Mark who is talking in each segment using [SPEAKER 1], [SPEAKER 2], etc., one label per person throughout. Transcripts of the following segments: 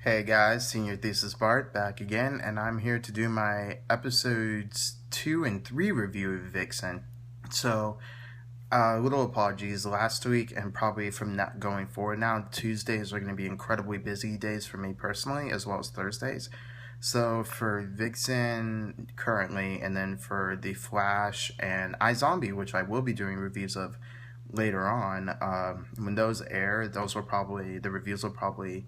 [SPEAKER 1] Hey guys, Senior Thesis Bart back again, and I'm here to do my episodes 2 and 3 review of Vixen. So, little apologies last week, and probably from that going forward now, Tuesdays are going to be incredibly busy days for me personally, as well as Thursdays. So, for Vixen currently, and then for The Flash and iZombie, which I will be doing reviews of later on, when those air, the reviews will probably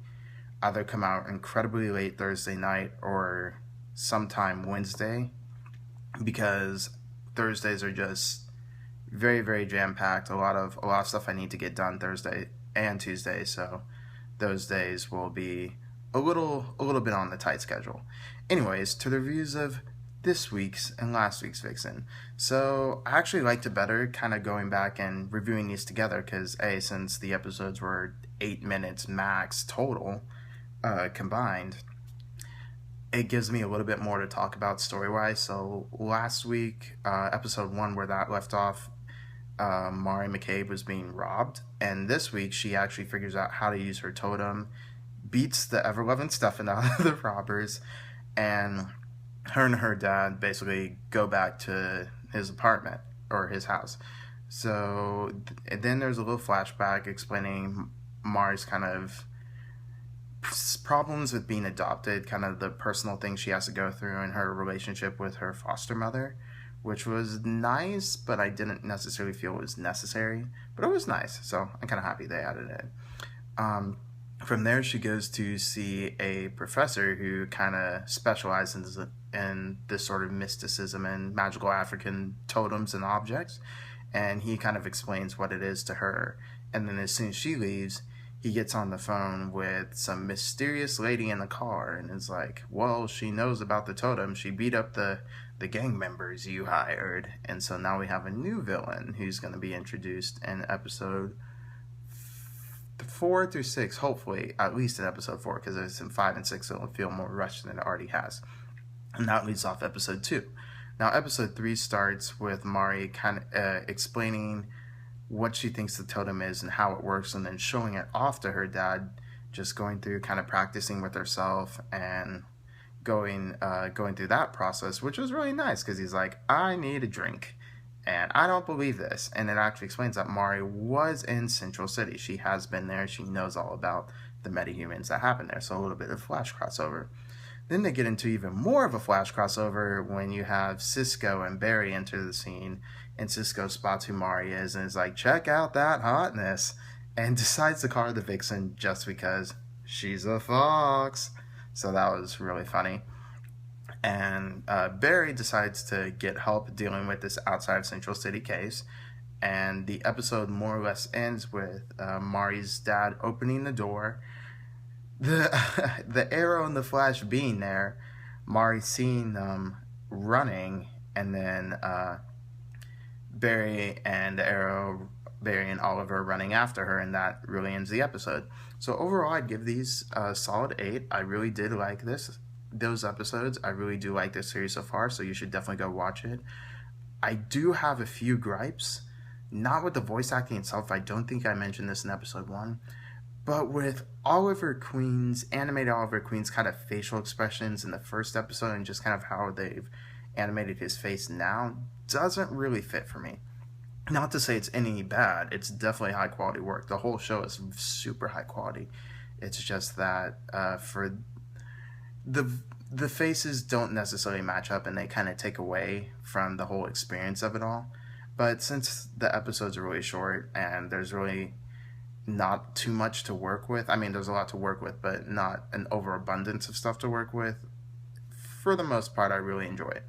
[SPEAKER 1] either come out incredibly late Thursday night or sometime Wednesday, because Thursdays are just very, very jam packed. A lot of stuff I need to get done Thursday and Tuesday, so those days will be a little bit on the tight schedule. Anyways, to the reviews of this week's and last week's Vixen. So I actually liked it better kind of going back and reviewing these together because since the episodes were 8 minutes max total, combined, it gives me a little bit more to talk about story-wise. So last week, episode 1, where that left off, Mari McCabe was being robbed, and this week she actually figures out how to use her totem, beats the ever-loving stuffing out of the robbers, and her dad basically go back to his apartment or his house. So then there's a little flashback explaining Mari's kind of problems with being adopted, kind of the personal things she has to go through in her relationship with her foster mother, which was nice, but I didn't necessarily feel it was necessary, but it was nice, so I'm kind of happy they added it. From there, she goes to see a professor who kind of specializes in this sort of mysticism and magical African totems and objects, and he kind of explains what it is to her. And then as soon as she leaves, he gets on the phone with some mysterious lady in the car and is like, well, she knows about the totem. She beat up the gang members you hired. And so now we have a new villain who's going to be introduced in episode 4 through 6, hopefully, at least in episode 4, because it's in 5 and 6, it'll feel more rushed than it already has. And that leads off episode 2. Now, episode 3 starts with Mari kind of explaining what she thinks the totem is and how it works, and then showing it off to her dad, just going through kind of practicing with herself and going through that process, which was really nice because he's like, I need a drink and I don't believe this. And it actually explains that Mari was in Central City. She has been there. She knows all about the metahumans that happen there. So a little bit of Flash crossover. Then they get into even more of a Flash crossover when you have Cisco and Barry enter the scene, and Cisco spots who Mari is and is like, check out that hotness, and decides to call her the Vixen just because she's a fox. So that was really funny. And Barry decides to get help dealing with this outside of Central City case, and the episode more or less ends with Mari's dad opening the door, the Arrow and the Flash being there, Mari seeing them running, and then Barry and Oliver running after her, and that really ends the episode. So overall, I'd give these a solid 8. I really did like those episodes. I really do like this series so far, so you should definitely go watch it. I do have a few gripes, not with the voice acting itself. I don't think I mentioned this in episode 1. But with animated Oliver Queen's kind of facial expressions in the first episode, and just kind of how they've animated his face now, doesn't really fit for me. Not to say it's any bad, it's definitely high quality work. The whole show is super high quality. It's just that for the faces don't necessarily match up, and they kind of take away from the whole experience of it all. But since the episodes are really short and there's really not too much to work with. I mean, there's a lot to work with, but not an overabundance of stuff to work with. For the most part, I really enjoy it.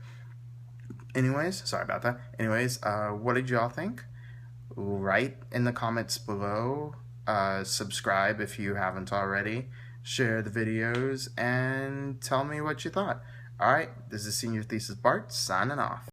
[SPEAKER 1] Anyways, sorry about that. Anyways, what did y'all think? Write in the comments below. Subscribe if you haven't already. Share the videos and tell me what you thought. Alright, this is Senior Thesis Bart signing off.